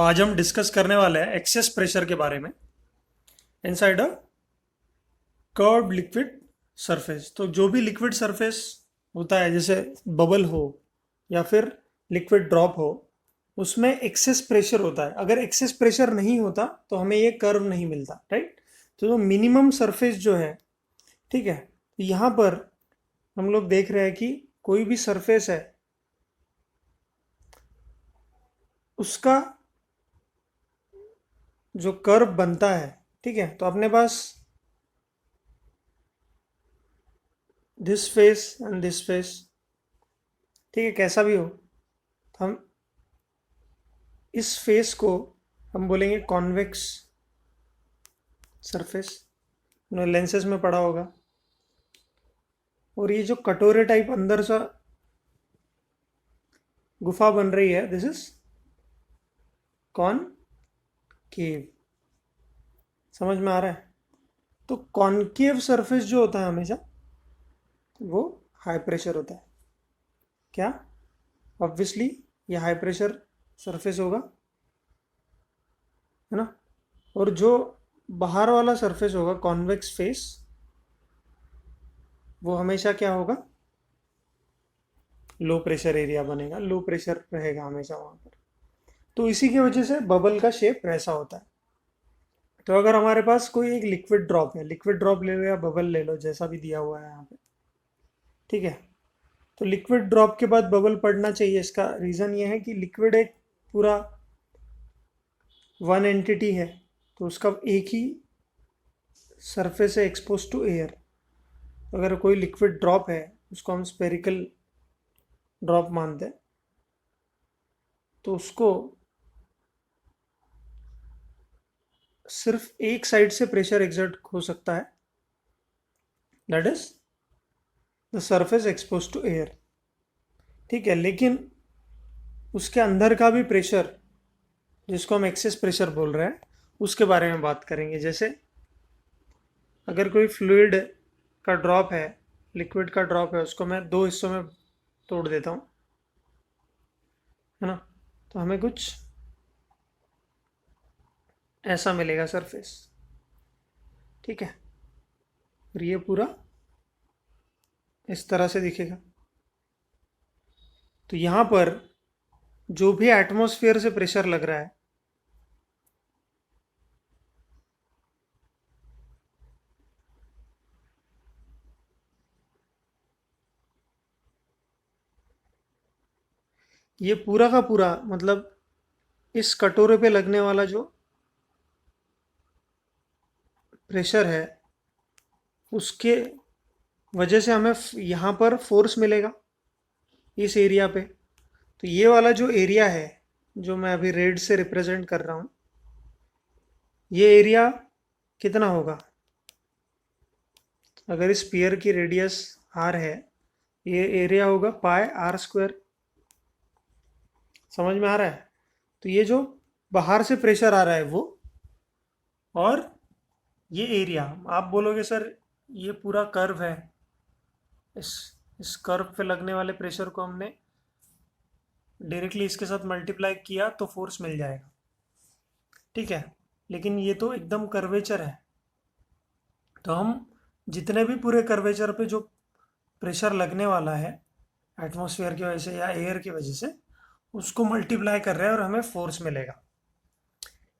आज हम डिस्कस करने वाले हैं एक्सेस प्रेशर के बारे में inside a curved liquid surface. तो जो भी लिक्विड सरफेस होता है, जैसे बबल हो या फिर लिक्विड ड्रॉप हो, उसमें एक्सेस प्रेशर होता है। अगर एक्सेस प्रेशर नहीं होता तो हमें ये कर्व नहीं मिलता, राइट। तो जो मिनिमम सरफेस जो है, ठीक है, यहाँ पर हम लोग देख रहे हैं कि कोई भी सरफेस है, उसका जो कर्व बनता है, ठीक है, तो अपने पास this face and this face, ठीक है, कैसा भी हो, तो हम इस फेस को हम बोलेंगे कॉन्वेक्स सरफेस। लेंसेज में पढ़ा होगा। और ये जो कटोरे टाइप अंदर सा गुफा बन रही है, दिस इज कॉनकेव। समझ में आ रहा है? तो कॉनकेव सरफेस जो होता है हमेशा, वो हाई प्रेशर होता है। क्या? ऑब्वियसली ये हाई प्रेशर सरफेस होगा, है ना। और जो बाहर वाला सरफेस होगा, कॉन्वेक्स फेस, वो हमेशा क्या होगा? लो प्रेशर एरिया बनेगा, लो प्रेशर रहेगा हमेशा वहां पर। तो इसी की वजह से बबल का शेप वैसा होता है। तो अगर हमारे पास कोई एक लिक्विड ड्रॉप है, लिक्विड ड्रॉप ले लो या बबल ले लो, जैसा भी दिया हुआ है यहाँ पे, ठीक है। तो लिक्विड ड्रॉप के बाद बबल पड़ना चाहिए। इसका रीज़न ये है कि लिक्विड एक पूरा वन एंटिटी है, तो उसका एक ही सरफेस है एक्सपोज टू एयर। अगर कोई लिक्विड ड्रॉप है, उसको हम स्पेरिकल ड्रॉप मानते हैं, तो उसको सिर्फ एक साइड से प्रेशर एग्जर्ट हो सकता है, that is the surface expose to air, ठीक है। लेकिन उसके अंदर का भी प्रेशर, जिसको हम एक्सेस प्रेशर बोल रहे हैं, उसके बारे में बात करेंगे। जैसे अगर कोई फ्लूइड का ड्रॉप है, लिक्विड का ड्रॉप है, उसको मैं दो हिस्सों में तोड़ देता हूँ, है ना, तो हमें कुछ ऐसा मिलेगा सरफेस, ठीक है। और ये पूरा इस तरह से दिखेगा। तो यहाँ पर जो भी एटमॉस्फेयर से प्रेशर लग रहा है, ये पूरा का पूरा, मतलब इस कटोरे पे लगने वाला जो प्रेशर है, उसके वजह से हमें यहाँ पर फोर्स मिलेगा इस एरिया पे। तो ये वाला जो एरिया है, जो मैं अभी रेड से रिप्रेजेंट कर रहा हूँ, ये एरिया कितना होगा? अगर इस स्फीयर की रेडियस आर है, ये एरिया होगा पाई आर स्क्वायर। समझ में आ रहा है? तो ये जो बाहर से प्रेशर आ रहा है वो, और ये एरिया, आप बोलोगे सर ये पूरा कर्व है, इस इस कर्व पे लगने वाले प्रेशर को हमने डायरेक्टली इसके साथ मल्टीप्लाई किया तो फोर्स मिल जाएगा, ठीक है। लेकिन ये तो एकदम कर्वेचर है। तो हम जितने भी पूरे कर्वेचर पे जो प्रेशर लगने वाला है एटमॉस्फेयर की वजह से या एयर की वजह से, उसको मल्टीप्लाई कर रहे हैं और हमें फोर्स मिलेगा,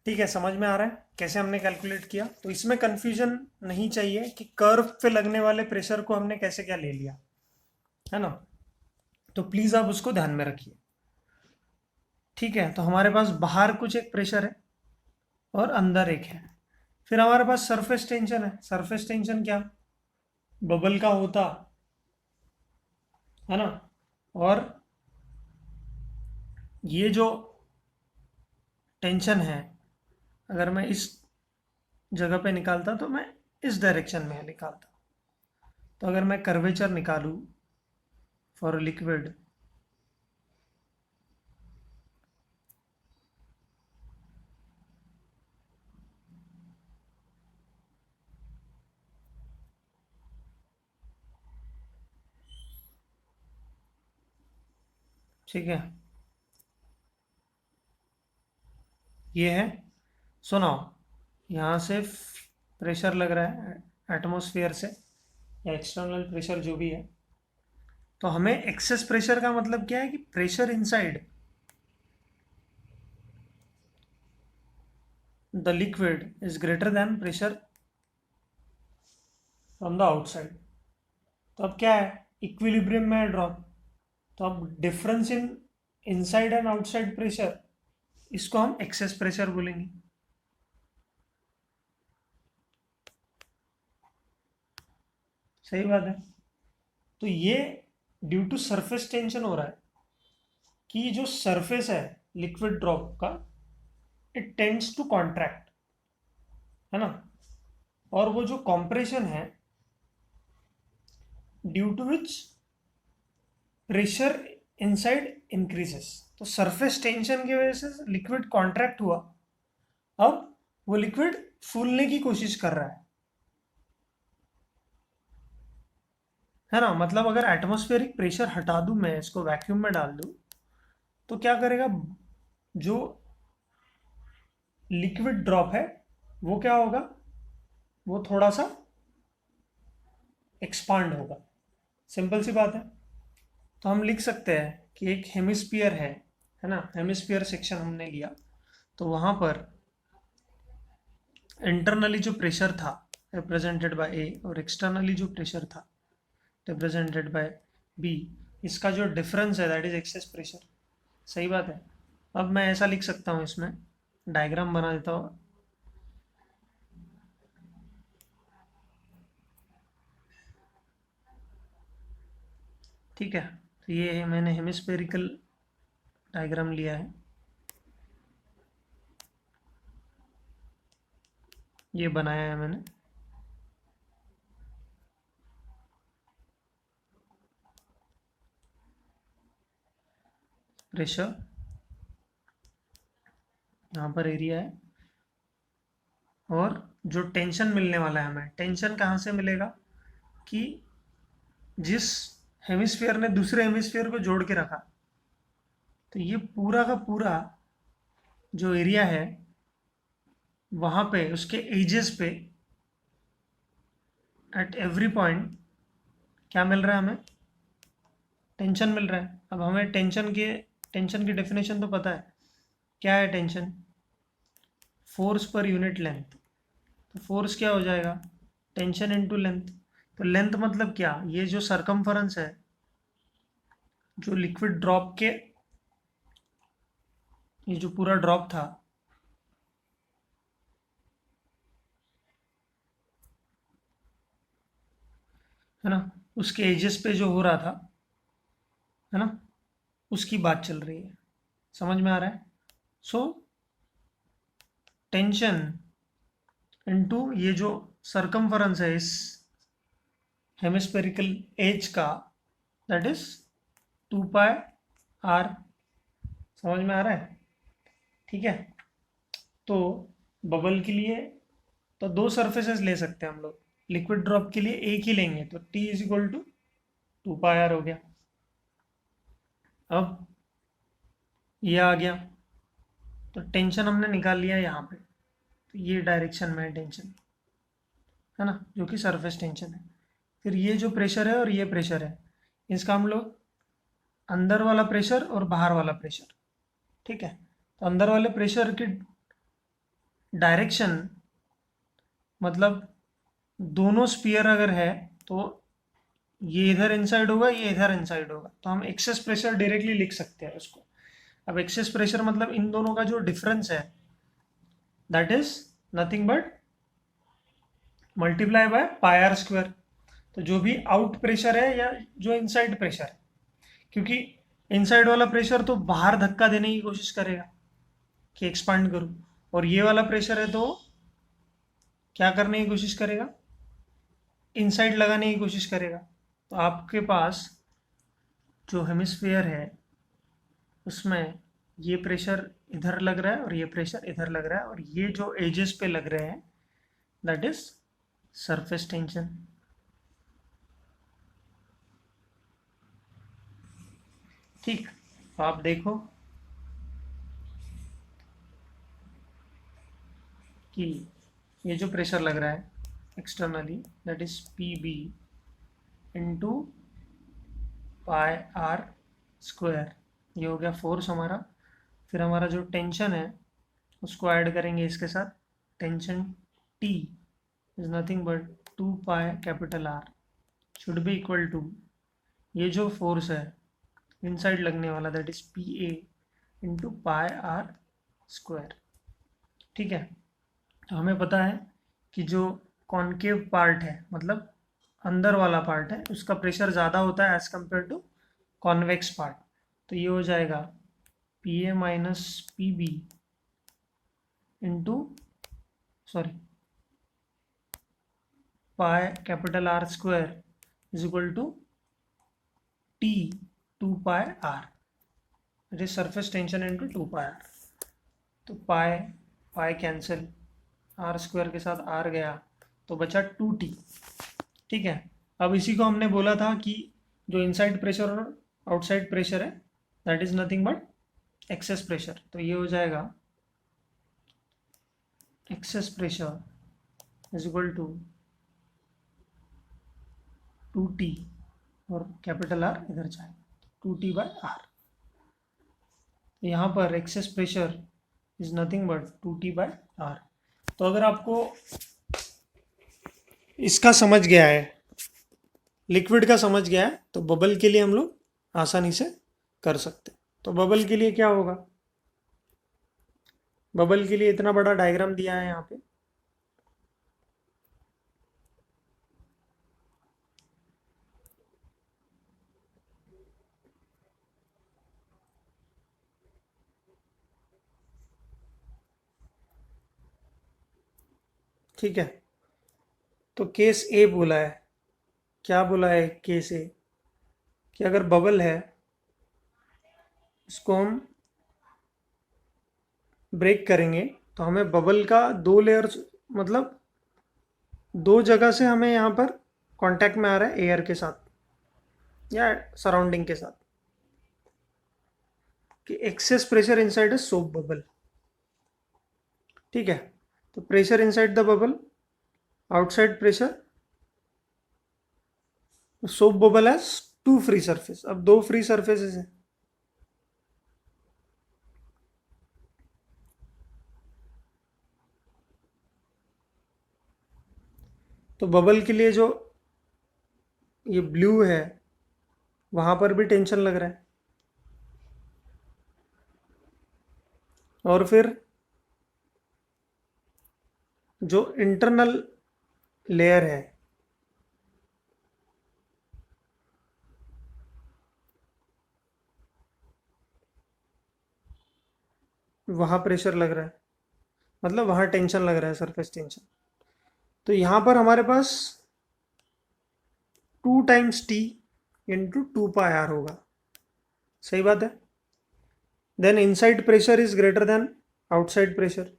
ठीक है। समझ में आ रहा है कैसे हमने कैलकुलेट किया? तो इसमें कंफ्यूजन नहीं चाहिए कि कर्व पे लगने वाले प्रेशर को हमने कैसे क्या ले लिया, है ना। तो प्लीज आप उसको ध्यान में रखिए, ठीक है। तो हमारे पास बाहर कुछ एक प्रेशर है और अंदर एक है। फिर हमारे पास सरफेस टेंशन है। सरफेस टेंशन क्या बबल का होता, है ना। और ये जो टेंशन है, अगर मैं इस जगह पे निकालता तो मैं इस डायरेक्शन में निकालता। तो अगर मैं कर्वेचर निकालूं फॉर लिक्विड, ठीक है, ये है। सुनो, यहाँ से प्रेशर लग रहा है एटमॉस्फेयर से, या एक्सटर्नल प्रेशर जो भी है। तो हमें एक्सेस प्रेशर का मतलब क्या है कि pressure inside the liquid is greater then pressure from the outside. तो अब क्या है, इक्विलिब्रियम में है ड्रॉप। तो अब difference in inside and outside pressure, इसको हम एक्सेस प्रेशर बोलेंगे। सही बात है। तो ये ड्यू टू सरफेस टेंशन हो रहा है कि जो सरफेस है लिक्विड ड्रॉप का, इट टेंड्स टू कॉन्ट्रैक्ट, है ना। और वो जो कॉम्प्रेशन है, due to which pressure inside increases. तो सरफेस टेंशन की वजह से लिक्विड कॉन्ट्रैक्ट हुआ। अब वो लिक्विड फूलने की कोशिश कर रहा है ना। मतलब अगर एटमॉस्फेरिक प्रेशर हटा दूं, मैं इसको वैक्यूम में डाल दूं, तो क्या करेगा, जो लिक्विड ड्रॉप है वो क्या होगा, वो थोड़ा सा एक्सपांड होगा। सिंपल सी बात है। तो हम लिख सकते हैं कि एक हेमिस्फीयर है ना। हेमिस्फीयर सेक्शन हमने लिया, तो वहां पर इंटरनली जो प्रेशर था रिप्रेजेंटेड बाय ए, और एक्सटर्नली जो प्रेशर था रिप्रेजेंटेड बाय बी, इसका जो डिफरेंस है दैट इज एक्सेस प्रेशर। सही बात है। अब मैं ऐसा लिख सकता हूँ, इसमें डायग्राम बना देता हूँ। ठीक है। तो ये है, मैंने हेमिस्फेरिकल डायग्राम लिया है, ये बनाया है मैंने। प्रेशर, यहाँ पर एरिया है, और जो टेंशन मिलने वाला है हमें, टेंशन कहाँ से मिलेगा कि जिस हेमिस्फीयर ने दूसरे हेमिस्फीयर को जोड़ के रखा, तो ये पूरा का पूरा जो एरिया है, वहाँ पे उसके एजेस पे एट एवरी पॉइंट क्या मिल रहा है हमें, टेंशन मिल रहा है। अब हमें टेंशन की डेफिनेशन तो पता है। क्या है tension, force per unit length. तो फोर्स क्या हो जाएगा, टेंशन इनटू लेंथ। तो लेंथ मतलब क्या, ये जो सरकमफरेंस है, जो लिक्विड ड्रॉप के, ये जो पूरा ड्रॉप था, है ना, उसके एजेस पे जो हो रहा था, है ना, उसकी बात चल रही है। समझ में आ रहा है। सो टेंशन इनटू ये जो सरकमफरेंस है इस हेमिस्फेरिकल एज का, दैट इज 2πr। समझ में आ रहा है। ठीक है। तो बबल के लिए तो दो सरफेसेस ले सकते हैं हम लोग। लिक्विड ड्रॉप के लिए एक ही लेंगे, तो T is equal to 2πr हो गया। अब ये आ गया, तो टेंशन हमने निकाल लिया यहाँ पे। तो ये डायरेक्शन में है टेंशन, है ना, जो कि सरफेस टेंशन है। फिर ये जो प्रेशर है और ये प्रेशर है, इसका हम लोग अंदर वाला प्रेशर और बाहर वाला प्रेशर, ठीक है। तो अंदर वाले प्रेशर की डायरेक्शन, मतलब दोनों स्पीयर अगर है, तो ये इधर इनसाइड होगा, ये इधर इनसाइड होगा, तो हम एक्सेस प्रेशर डायरेक्टली लिख सकते हैं उसको। अब एक्सेस प्रेशर मतलब इन दोनों का जो डिफरेंस है, that is nothing but multiply by pi are square. तो जो भी आउट प्रेशर है या जो इनसाइड प्रेशर है, क्योंकि इनसाइड वाला प्रेशर तो बाहर धक्का देने की कोशिश करेगा कि एक्सपांड करूं, और ये वाला प्रेशर है तो क्या करने की कोशिश करेगा, इनसाइड लगाने की कोशिश करेगा। तो आपके पास जो हेमिस्फीयर है, उसमें ये प्रेशर इधर लग रहा है और ये प्रेशर इधर लग रहा है, और ये जो एजेस पे लग रहे हैं, दैट इज सरफेस टेंशन। ठीक। तो आप देखो, कि ये जो प्रेशर लग रहा है externally that is P B into pi are square, ये हो गया फोर्स हमारा। फिर हमारा जो टेंशन है उसको ऐड करेंगे इसके साथ, tension T is nothing but 2 pi capital R should be equal to ये जो फोर्स है इनसाइड लगने वाला that is P A into pi are square. ठीक है, तो हमें पता है कि जो कॉन्केव पार्ट है मतलब अंदर वाला पार्ट है उसका प्रेशर ज़्यादा होता है as compare to convex part. तो ये हो जाएगा P A minus P B into sorry pi capital R square is equal to T 2 pi R, it is surface tension into 2 pi R. तो pi pi cancel, R square के साथ are गया तो बचा 2t। ठीक है, अब इसी को हमने बोला था कि जो इनसाइड प्रेशर और आउटसाइड प्रेशर है that is nothing but excess pressure. तो ये हो जाएगा excess pressure is equal to 2t और कैपिटल आर इधर जाएगा 2t/r। यहाँ पर excess pressure is nothing but 2t/r। तो अगर आपको इसका समझ गया है, लिक्विड का समझ गया है, तो बबल के लिए हम लोग आसानी से कर सकते हैं। तो बबल के लिए क्या होगा, बबल के लिए इतना बड़ा डायग्राम दिया है यहाँ पे। ठीक है, तो केस ए बोला है, क्या बोला है केस ए, कि अगर बबल है इसको हम ब्रेक करेंगे तो हमें बबल का 2 लेयर्स मतलब 2 जगह से हमें यहाँ पर कांटेक्ट में आ रहा है एयर के साथ या सराउंडिंग के साथ, कि एक्सेस प्रेशर इनसाइड है सोप बबल। ठीक है, तो pressure inside the bubble, outside pressure, soap bubble has 2 free surface. अब 2 फ्री सरफेसेस है, तो बबल के लिए जो ये ब्लू है वहां पर भी टेंशन लग रहा है, और फिर जो इंटरनल लेयर है वहां प्रेशर लग रहा है, मतलब वहां टेंशन लग रहा है, सरफेस टेंशन। तो यहां पर हमारे पास 2 times T into 2 pi R होगा। सही बात है। Then inside pressure is greater than outside pressure,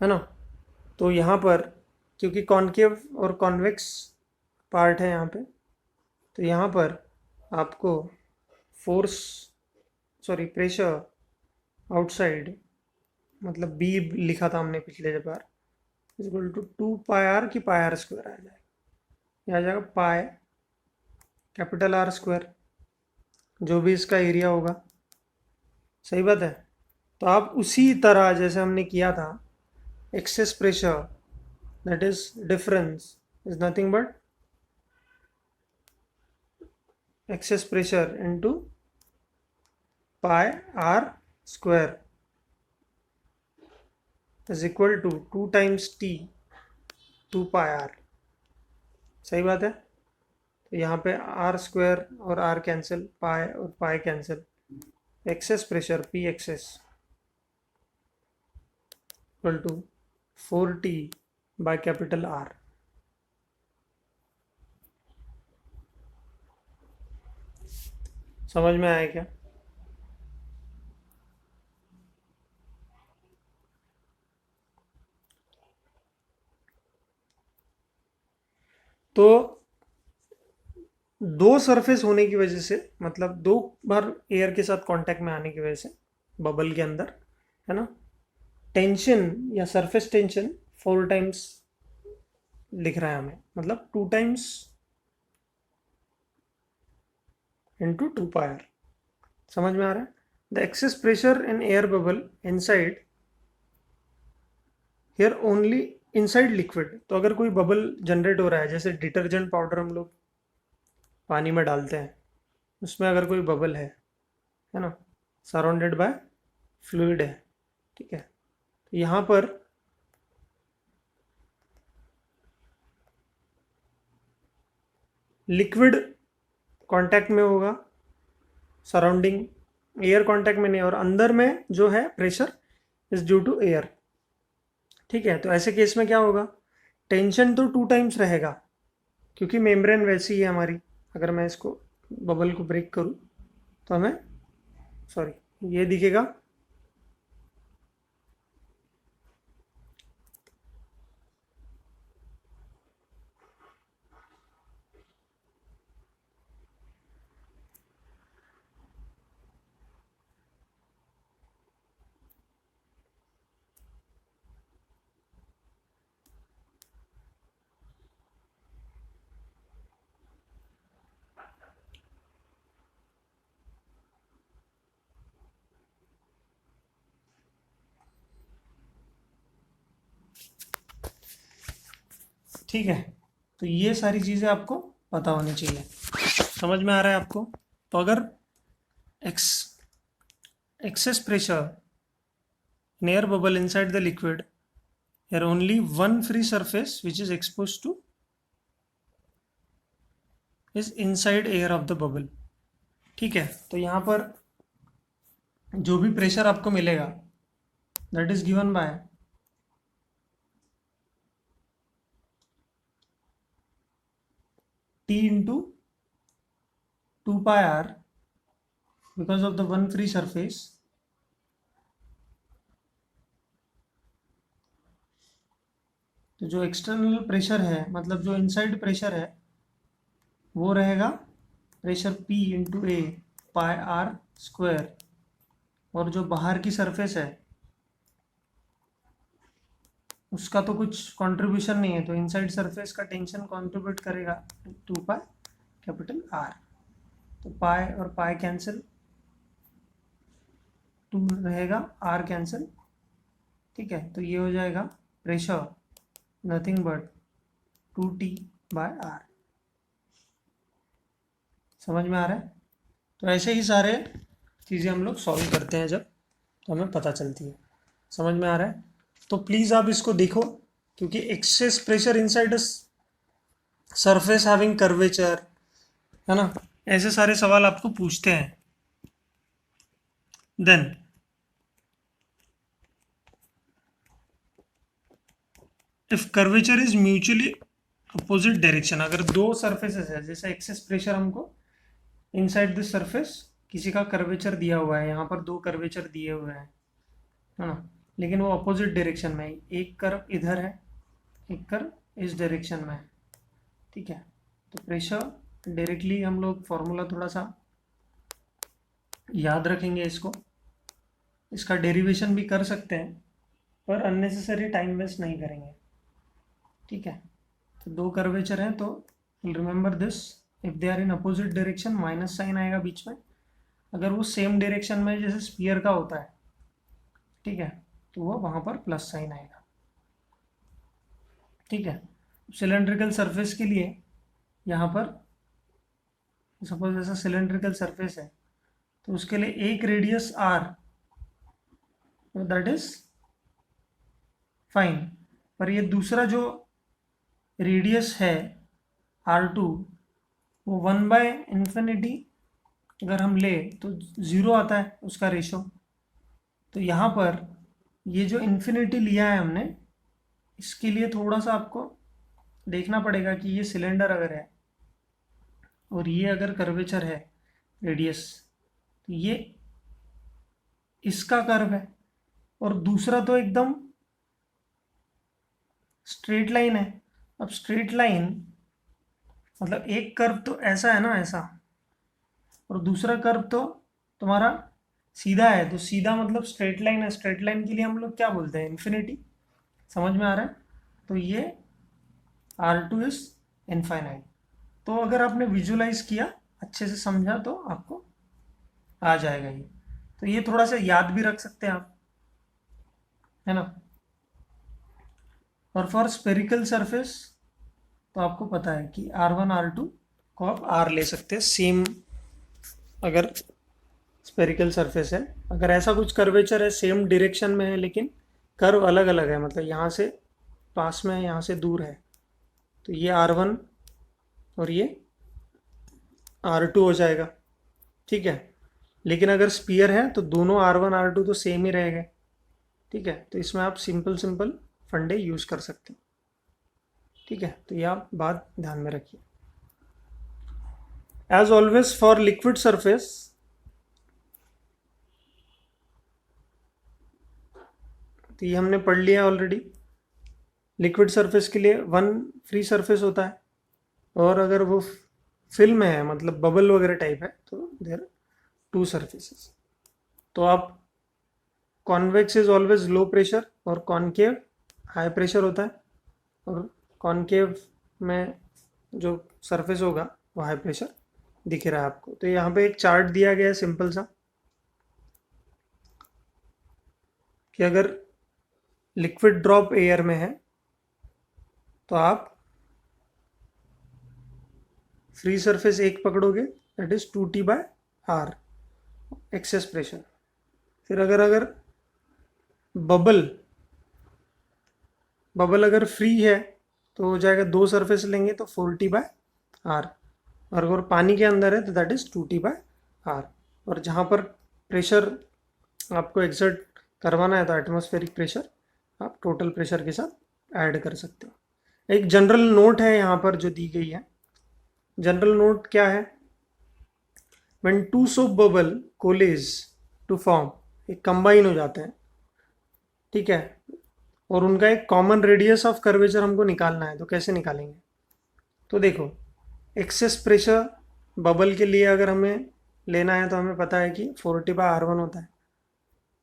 है ना। तो यहाँ पर क्योंकि कॉन्केव और कॉन्वेक्स पार्ट है यहाँ पे, तो यहाँ पर आपको फोर्स सॉरी प्रेशर आउटसाइड मतलब बी लिखा था हमने पिछले बार, is equal to 2 pi R की पाई आर स्क्वायर आ जाएगा, यह आ जाएगा पाई कैपिटल आर स्क्वायर जो भी इसका एरिया होगा। सही बात है। तो आप उसी तरह जैसे हमने किया था, excess pressure that is difference is nothing but excess pressure into pi are square is equal to 2 times T 2 pi R. सही बात है। तो यहाँ पे आर स्क्वायर और आर कैंसिल, पाई और pi cancel, excess pressure P excess equal to 4t/R। समझ में आया क्या। तो 2 सरफेस होने की वजह से, मतलब 2 बार एयर के साथ कांटेक्ट में आने की वजह से बबल के अंदर, है ना, टेंशन या सरफेस टेंशन 4 टाइम्स लिख रहा है हमें, मतलब 2 टाइम्स इंटू 2 पाई आर। समझ में आ रहा है? The excess pressure in air bubble inside here only inside liquid. तो अगर कोई बबल जनरेट हो रहा है, जैसे डिटर्जेंट पाउडर हम लोग पानी में डालते हैं, उसमें अगर कोई बबल है ना, सराउंडेड बाय फ्लूइड है, ठीक है, तो यहाँ पर लिक्विड कांटेक्ट में होगा, सराउंडिंग एयर कांटेक्ट में नहीं, और अंदर में जो है pressure is due to air. ठीक है, तो ऐसे केस में क्या होगा, टेंशन तो 2 टाइम्स रहेगा, क्योंकि मेम्ब्रेन वैसी है हमारी। अगर मैं इसको बबल को ब्रेक करूँ तो हमें सॉरी ये दिखेगा, ठीक है। तो ये सारी चीज़ें आपको पता होनी चाहिए। समझ में आ रहा है आपको? तो अगर excess pressure in air bubble inside the liquid, here only one free surface which is exposed to is inside air of the bubble। ठीक है, तो यहाँ पर जो भी प्रेशर आपको मिलेगा that is given by T into 2 pi r because of the one free surface तो जो एक्सटर्नल प्रेशर है, मतलब जो इनसाइड प्रेशर है, वो रहेगा pressure P into A pi are square, और जो बाहर की सरफेस है उसका तो कुछ कंट्रीब्यूशन नहीं है, तो इनसाइड सरफेस का टेंशन कंट्रीब्यूट करेगा 2 पाई कैपिटल आर। तो पाई और पाई कैंसिल, 2 रहेगा, आर कैंसिल। ठीक है, तो ये हो जाएगा pressure nothing but 2T by R. समझ में आ रहा है? तो ऐसे ही सारे चीज़ें हम लोग सॉल्व करते हैं जब, तो हमें पता चलती है। समझ में आ रहा है? तो प्लीज़ आप इसको देखो, क्योंकि excess pressure inside surface having curvature, है ना, ऐसे सारे सवाल आपको पूछते हैं। Then if curvature is mutually opposite direction, अगर दो सरफेसेस है, जैसे एक्सेस प्रेशर हमको इनसाइड दिस सरफेस किसी का कर्वेचर दिया हुआ है, यहाँ पर 2 कर्वेचर दिए हुए हैं, है ना, लेकिन वो अपोजिट डायरेक्शन में है, एक कर्व इधर है, एक कर्व इस डायरेक्शन में है। ठीक है, तो प्रेशर डायरेक्टली हम लोग फॉर्मूला थोड़ा सा याद रखेंगे, इसका डेरिवेशन भी कर सकते हैं, पर अननेसेसरी टाइम वेस्ट नहीं करेंगे। ठीक है, तो 2 कर्वेचर हैं, तो remember this, if they are in opposite direction minus sign आएगा बीच में, अगर वो सेम डायरेक्शन में जैसे स्फीयर का होता है, ठीक है, तो वो वहाँ पर प्लस साइन आएगा। ठीक है, सिलेंड्रिकल सरफेस के लिए यहाँ पर सपोज ऐसा सिलेंड्रिकल सरफेस है, तो उसके लिए एक रेडियस आर, तो दैट इज फाइन, पर ये दूसरा जो रेडियस है R2, वो 1/∞ अगर हम ले तो 0 आता है उसका रेशो। तो यहाँ पर ये जो इन्फिनिटी लिया है हमने, इसके लिए थोड़ा सा आपको देखना पड़ेगा कि ये सिलेंडर अगर है और ये अगर कर्वेचर है रेडियस, तो ये इसका कर्व है, और दूसरा तो एकदम स्ट्रेट लाइन है। अब स्ट्रेट लाइन मतलब एक कर्व तो ऐसा है ना, ऐसा, और दूसरा कर्व तो तुम्हारा सीधा है तो सीधा मतलब स्ट्रेट लाइन है, स्ट्रेट लाइन के लिए हम लोग क्या बोलते हैं, इन्फिनिटी। समझ में आ रहा है? तो ये R2 इज इनफाइनाइट। तो अगर आपने विजुलाइज किया, अच्छे से समझा, तो आपको आ जाएगा ये। तो ये थोड़ा सा याद भी रख सकते हैं आप, है ना। और फॉर स्पेरिकल सरफेस तो आपको पता है कि R1 R2 को आप R ले सकते हैं सेम, अगर स्पेरिकल सरफेस है। अगर ऐसा कुछ कर्वेचर है, सेम डायरेक्शन में है लेकिन कर्व अलग अलग है, मतलब यहाँ से पास में है, यहाँ से दूर है, तो ये R1 और ये R2 हो जाएगा, ठीक है। लेकिन अगर स्पीयर है तो दोनों R1 R2 तो सेम ही रहेगा, ठीक है। तो इसमें आप सिंपल सिंपल फंडे यूज़ कर सकते हैं, ठीक है। तो ये आप बात ध्यान में रखिए। As always for liquid surface, तो ये हमने पढ़ लिया ऑलरेडी। लिक्विड सरफेस के लिए वन फ्री सरफेस होता है, और अगर वो फिल्म है, मतलब बबल वगैरह टाइप है, तो देर टू सरफेसेस। तो आप, convex is always low pressure और कॉनकेव हाई प्रेशर होता है, और कॉनकेव में जो सरफेस होगा वो हाई प्रेशर दिख रहा है आपको। तो यहाँ पे एक चार्ट दिया गया है सिंपल सा, कि अगर लिक्विड ड्रॉप एयर में है तो आप फ्री सरफेस एक पकड़ोगे, that is 2T/R excess pressure. फिर अगर बबल बबल अगर फ्री है तो हो जाएगा, दो सरफेस लेंगे तो 4T/R, और अगर पानी के अंदर है तो दैट इज 2T/R। और जहाँ पर प्रेशर आपको एक्सर्ट करवाना है तो एटमॉस्फेरिक प्रेशर आप टोटल प्रेशर के साथ ऐड कर सकते हो। एक जनरल नोट है यहाँ पर जो दी गई है। जनरल नोट क्या है? When two soap bubble coalesce to form, एक कंबाइन हो जाते हैं, ठीक है, और उनका एक कॉमन रेडियस ऑफ कर्वेचर हमको निकालना है। तो कैसे निकालेंगे? तो देखो, एक्सेस प्रेशर बबल के लिए अगर हमें लेना है तो हमें पता है कि 4T/R1 होता है।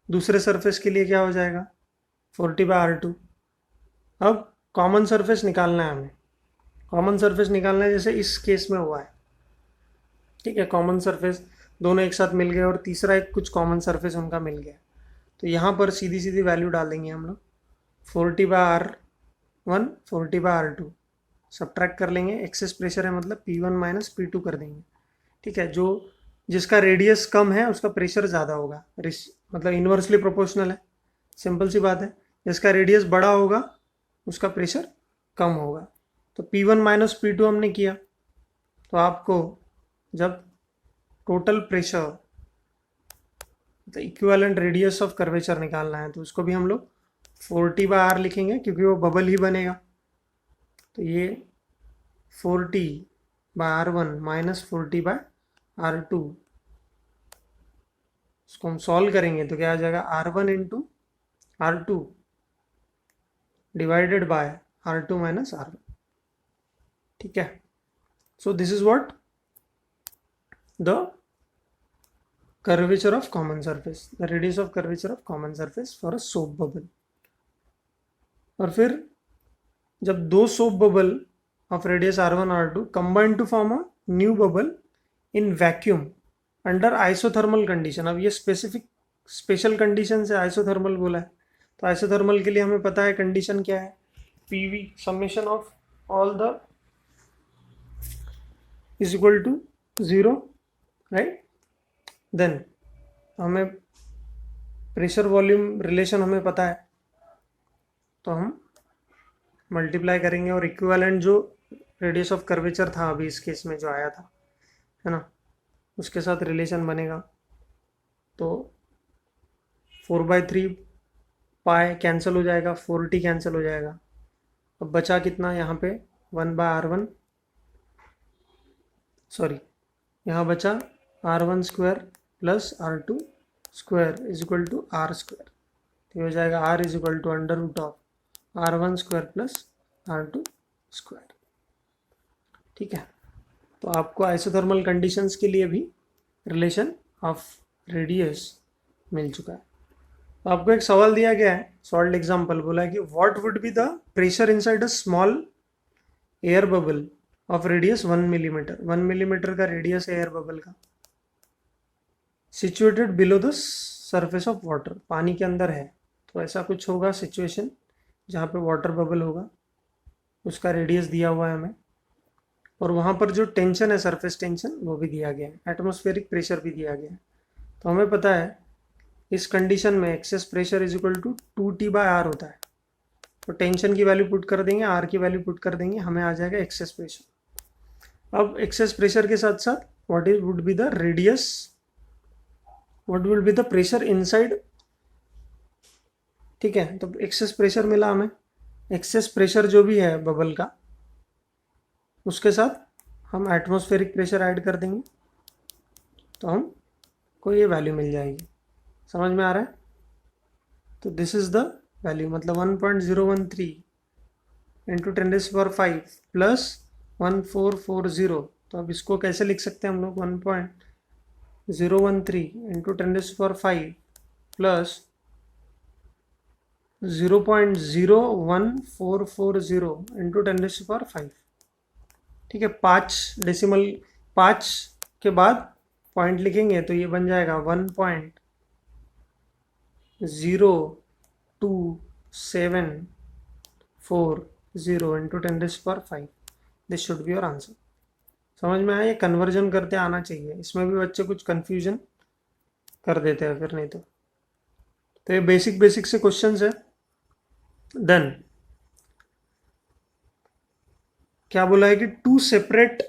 दूसरे सरफेस के लिए क्या हो जाएगा? 4T/R2। अब कॉमन सरफेस निकालना है हमें। कॉमन सरफेस निकालना है जैसे इस केस में हुआ है, ठीक है। कॉमन सरफेस दोनों एक साथ मिल गए और तीसरा एक कुछ कॉमन सरफेस उनका मिल गया। तो यहाँ पर सीधी सीधी वैल्यू डाल देंगे हम लोग, 4T/R1 4T/R2 सब्ट्रैक्ट कर लेंगे। एक्सेस प्रेशर है मतलब P1 माइनस P2 कर देंगे, ठीक है। जो जिसका रेडियस कम है उसका प्रेशर ज़्यादा होगा, मतलब इन्वर्सली प्रोपोर्शनल है, सिंपल सी बात है। जिसका रेडियस बड़ा होगा उसका प्रेशर कम होगा। तो P1 माइनस P2 हमने किया, तो आपको जब टोटल प्रेशर, तो इक्विवेलेंट रेडियस ऑफ कर्वेचर निकालना है, तो उसको भी हम लोग 4T/R लिखेंगे क्योंकि वो बबल ही बनेगा। तो ये 4T/R1 माइनस 4T/R2, इसको हम सॉल्व करेंगे तो क्या आ जाएगा? R1 into R2 divided by R2 minus R1, ठीक है। So this is what the curvature of common surface, the radius of curvature of common surface for a soap bubble। और फिर जब दो soap bubble of radius R1 R2 combine to form a new bubble in vacuum under isothermal condition. अब ये special condition से isothermal बोला है, तो आइसोथर्मल के लिए हमें पता है कंडीशन क्या है, PV summation of all the is equal to 0, right. Then हमें प्रेशर वॉल्यूम रिलेशन हमें पता है, तो हम मल्टीप्लाई करेंगे और इक्विवेलेंट जो रेडियस ऑफ कर्वेचर था अभी इस केस में जो आया था, है ना, उसके साथ रिलेशन बनेगा। तो 4/3 पाई कैंसिल हो जाएगा, 4T कैंसिल हो जाएगा। अब बचा कितना यहाँ पे? 1/R1, सॉरी, यहाँ बचा R1 square plus R2 square is equal to R square. तो हो जाएगा R is equal to under root of R1 square plus R2 square, ठीक है। तो आपको आइसोथर्मल कंडीशंस के लिए भी रिलेशन ऑफ रेडियस मिल चुका है। तो आपको एक सवाल दिया गया है, सॉल्व एग्जाम्पल बोला है कि what would be the pressure inside a small air bubble of radius 1 millimetre. 1 millimetre का रेडियस है एयर बबल का, situated below the surface of water, पानी के अंदर है। तो ऐसा कुछ होगा सिचुएशन जहाँ पे वाटर बबल होगा, उसका रेडियस दिया हुआ है हमें, और वहाँ पर जो टेंशन है सरफेस टेंशन वो भी दिया गया है, एटमॉस्फेरिक प्रेशर भी दिया गया है। तो हमें पता है इस कंडीशन में excess pressure is equal to 2T/R होता है। तो टेंशन की वैल्यू पुट कर देंगे, आर की वैल्यू पुट कर देंगे, हमें आ जाएगा एक्सेस प्रेशर। अब एक्सेस प्रेशर के साथ साथ what is would be the radius, what will be the pressure inside. ठीक है, तो एक्सेस प्रेशर मिला हमें, एक्सेस प्रेशर जो भी है बबल का उसके साथ हम एटमॉस्फेरिक प्रेशर ऐड कर देंगे तो हमको ये वैल्यू मिल जाएगी। समझ में आ रहा है? तो दिस इज द वैल्यू, मतलब 1.013 इंटू 10⁵ प्लस 1440। तो अब इसको कैसे लिख सकते हैं हम लोग, 1.013 इंटू 10⁵ प्लस 0.01440 इंटू 10⁵। ठीक है, 5 डेसिमल 5 के बाद पॉइंट लिखेंगे तो ये बन जाएगा 1.0274 into 10⁵। This should be your answer. समझ में आया? ये कन्वर्जन करते आना चाहिए, इसमें भी बच्चे कुछ कंफ्यूजन कर देते हैं फिर, नहीं तो ये बेसिक से क्वेश्चंस है। देन क्या बोला है कि two separate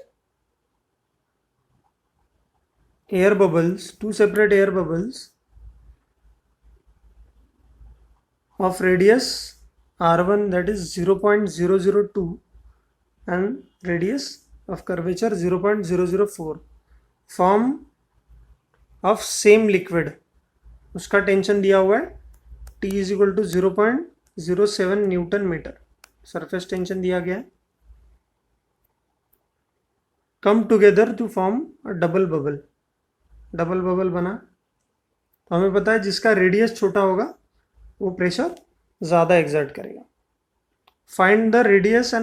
air bubbles of radius r1 that is 0.002 and radius of curvature 0.004 form of same liquid, उसका टेंशन दिया हुआ है T is equal to 0.07 newton metre, surface tension दिया गया है। Come together to form a double bubble बना। तो हमें पता है जिसका रेडियस छोटा होगा वो प्रेशर ज़्यादा एग्जर्ट करेगा। Find the radius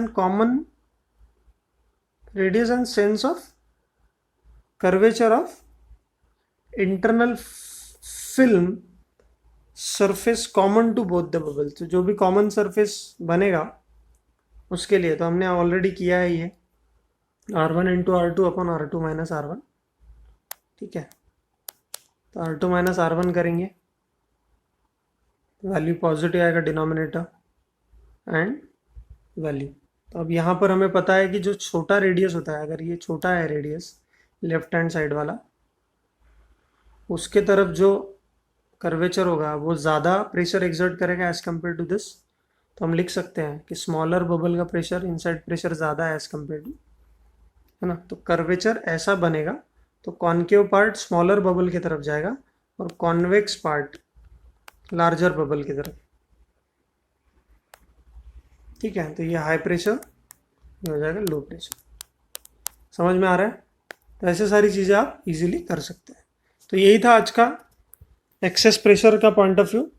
and sense of curvature of internal film surface common to both the bubble. तो जो भी कॉमन सरफेस बनेगा उसके लिए तो हमने ऑलरेडी किया है ये R1 into R2 upon R2 minus R1। ठीक है, तो R2 माइनस R1 करेंगे, वैल्यू पॉजिटिव आएगा डिनोमिनेटर एंड वैल्यू। तो अब यहाँ पर हमें पता है कि जो छोटा रेडियस होता है, अगर ये छोटा है रेडियस लेफ्ट हैंड साइड वाला, उसके तरफ जो कर्वेचर होगा वो ज़्यादा प्रेशर एक्सर्ट करेगा एज कम्पेयर टू दिस। तो हम लिख सकते हैं कि स्मॉलर बबल का प्रेशर इनसाइड प्रेशर ज़्यादा है एज कम्पेयर टू, है ना। तो कर्वेचर ऐसा बनेगा, तो कॉन्केव पार्ट स्मॉलर बबल की तरफ जाएगा और कॉन्वेक्स पार्ट लार्जर बबल की तरफ। ठीक है, तो ये हाई प्रेशर, ये हो जाएगा लो प्रेशर। समझ में आ रहा है? तो ऐसे सारी चीज़ें आप इजीली कर सकते हैं। तो यही था आज का एक्सेस प्रेशर का पॉइंट ऑफ व्यू।